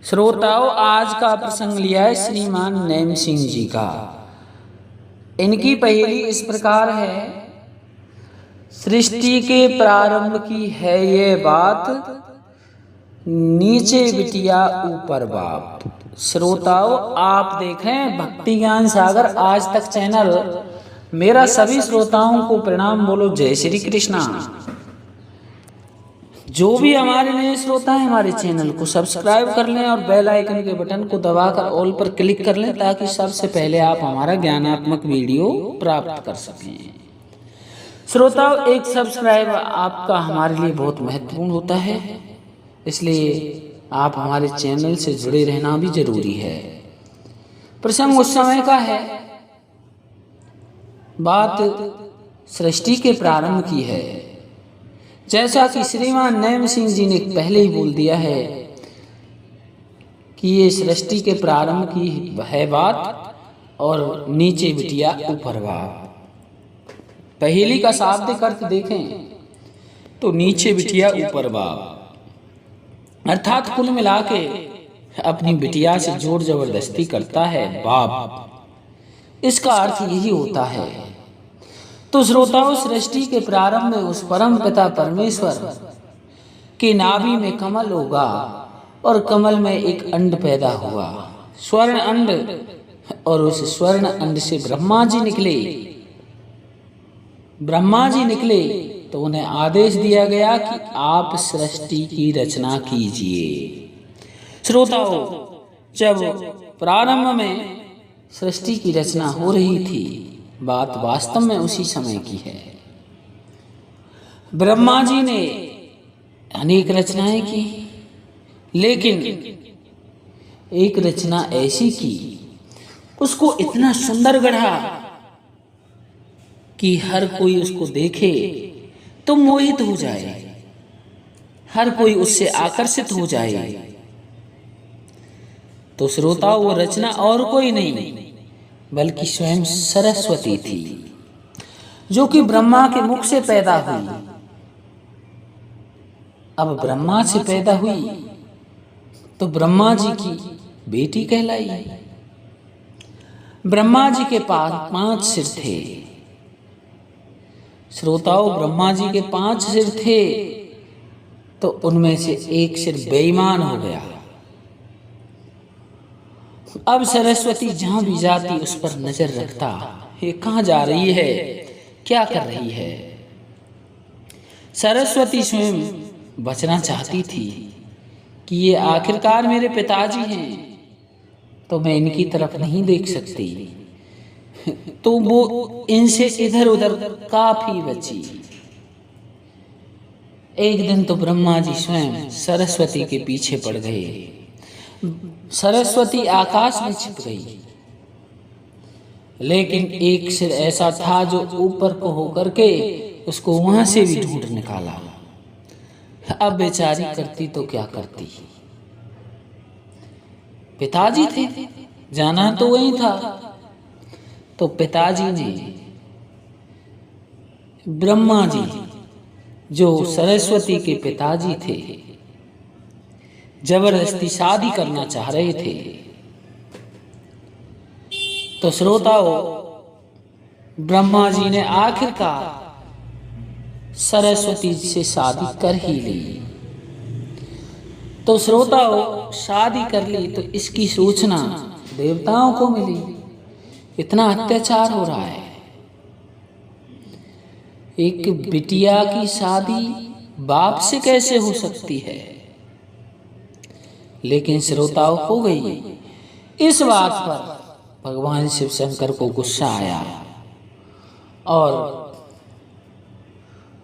श्रोताओं, आज का प्रसंग लिया है श्रीमान नैम सिंह जी का। इनकी पहेली इस प्रकार है। सृष्टि के प्रारंभ की है ये बात, नीचे बिटिया ऊपर बाप। श्रोताओं, आप देखें भक्ति ज्ञान सागर आज तक चैनल। मेरा सभी श्रोताओं को प्रणाम, बोलो जय श्री कृष्णा। जो भी हमारे नए श्रोता हैं हमारे चैनल को सब्सक्राइब कर लें और बेल आइकन के बटन को दबाकर ऑल पर क्लिक कर लें, ताकि सबसे पहले आप हमारा ज्ञानात्मक वीडियो प्राप्त कर सकें। श्रोताओं, एक सब्सक्राइब आपका हमारे लिए बहुत महत्वपूर्ण होता है, इसलिए आप हमारे चैनल से जुड़े रहना भी जरूरी है। प्रसंग उस समय का है, बात सृष्टि के प्रारंभ की है। जैसा कि श्रीमान नैम सिंह जी ने पहले ही बोल दिया है कि ये सृष्टि के प्रारंभ की है बात और नीचे बिटिया ऊपर बाप। पहेली का शाब्दिक अर्थ देखें तो नीचे बिटिया ऊपर बाप, अर्थात कुल मिला के अपनी बिटिया से जोर जबरदस्ती करता है बाप। इसका अर्थ यही होता है। तो श्रोताओं, सृष्टि के प्रारंभ में उस परम पिता परमेश्वर के नाभि में कमल होगा और कमल में एक अंड पैदा हुआ, स्वर्ण अंड। और उस स्वर्ण अंड से ब्रह्मा जी निकले तो उन्हें आदेश दिया गया कि आप सृष्टि की रचना कीजिए। श्रोताओं, जब प्रारंभ में सृष्टि की रचना हो रही थी, बात वास्तव में उसी समय की है। ब्रह्मा जी ने अनेक रचनाएं की, लेकिन एक रचना ऐसी की, उसको इतना सुंदर गढ़ा कि हर कोई उसको देखे तो मोहित हो जाए, हर कोई उससे आकर्षित हो जाए। तो श्रोताओं, वो रचना और कोई नहीं बल्कि स्वयं सरस्वती थी, जो कि ब्रह्मा के मुख से पैदा हुई। अब ब्रह्मा से पैदा हुई तो ब्रह्मा जी की बेटी कहलाई। ब्रह्मा जी के पास 5 सिर थे। श्रोताओं, ब्रह्मा जी के 5 सिर थे, तो उनमें से एक सिर बेईमान हो गया। अब सरस्वती जहां भी जाती उस पर नजर रखता, ये कहां जा रही है, क्या कर रही है। सरस्वती स्वयं बचना चाहती थी कि ये आखिरकार मेरे पिताजी हैं, तो मैं इनकी तरफ नहीं देख सकती। तो वो इनसे इधर उधर काफी बची। एक दिन तो ब्रह्मा जी स्वयं सरस्वती के पीछे पड़ गए। सरस्वती आकाश में छिप गई, लेकिन एक सिर ऐसा था जो ऊपर को होकर के उसको वहां से भी ढूंढ निकाला। अब बेचारी करती तो क्या करती। पिताजी थे, जाना तो वही था। तो पिताजी ने ब्रह्मा जी, जो सरस्वती के पिताजी थे, जबरदस्ती शादी करना चाह रहे थे। तो श्रोताओं, ब्रह्मा जी ने आखिरकार सरस्वती से शादी कर ही ली। तो श्रोताओं, शादी कर ली तो इसकी सूचना देवताओं को मिली, इतना अत्याचार हो रहा है। एक बिटिया की शादी बाप से कैसे हो सकती है, लेकिन श्रोताओं हो गई। इस बात पर भगवान शिव शंकर को गुस्सा आया और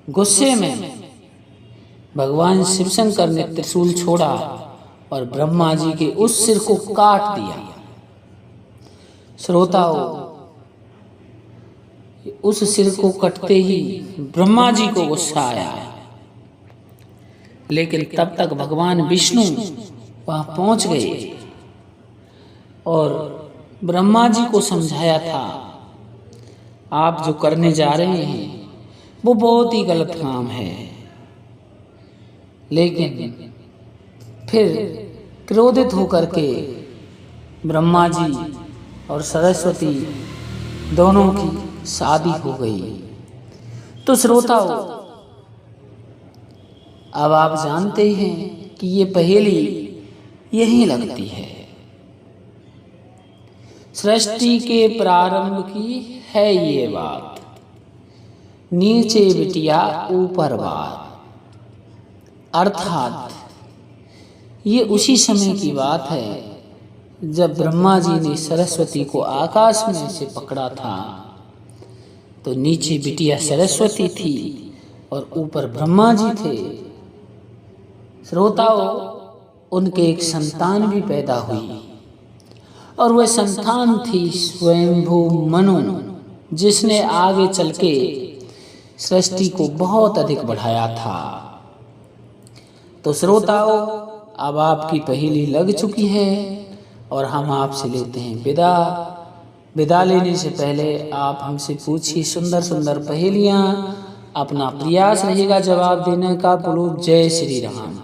गुस्से में भगवान शिव शंकर ने त्रिशूल छोड़ा और ब्रह्मा जी के उस सिर को काट दिया। श्रोताओं, उस सिर को कटते ही ब्रह्मा जी को गुस्सा आया, लेकिन तब तक भगवान विष्णु वहां पहुंच गए और ब्रह्मा जी को समझाया था, आप जो करने जा रहे हैं वो बहुत ही गलत काम है। लेकिन फिर क्रोधित होकर के ब्रह्मा जी और सरस्वती दोनों की शादी हो गई। तो श्रोताओं, अब आप जानते हैं कि ये पहेली यही लगती है। सृष्टि के प्रारंभ की है ये बात, नीचे बिटिया ऊपर बात। अर्थात ये उसी समय की बात है जब ब्रह्मा जी ने सरस्वती को आकाश में से पकड़ा था, तो नीचे बिटिया सरस्वती थी और ऊपर ब्रह्मा जी थे। श्रोताओं, उनके एक संतान भी पैदा हुई और वह संतान थी स्वयंभू मनु, जिसने आगे चल के सृष्टि को बहुत अधिक बढ़ाया था। तो श्रोताओं, अब आपकी पहेली लग चुकी है और हम आपसे लेते हैं विदा। विदा लेने से पहले आप हमसे पूछिए सुंदर सुंदर पहेलियाँ। अपना प्रयास रहेगा जवाब देने का। बोलो जय श्री राम।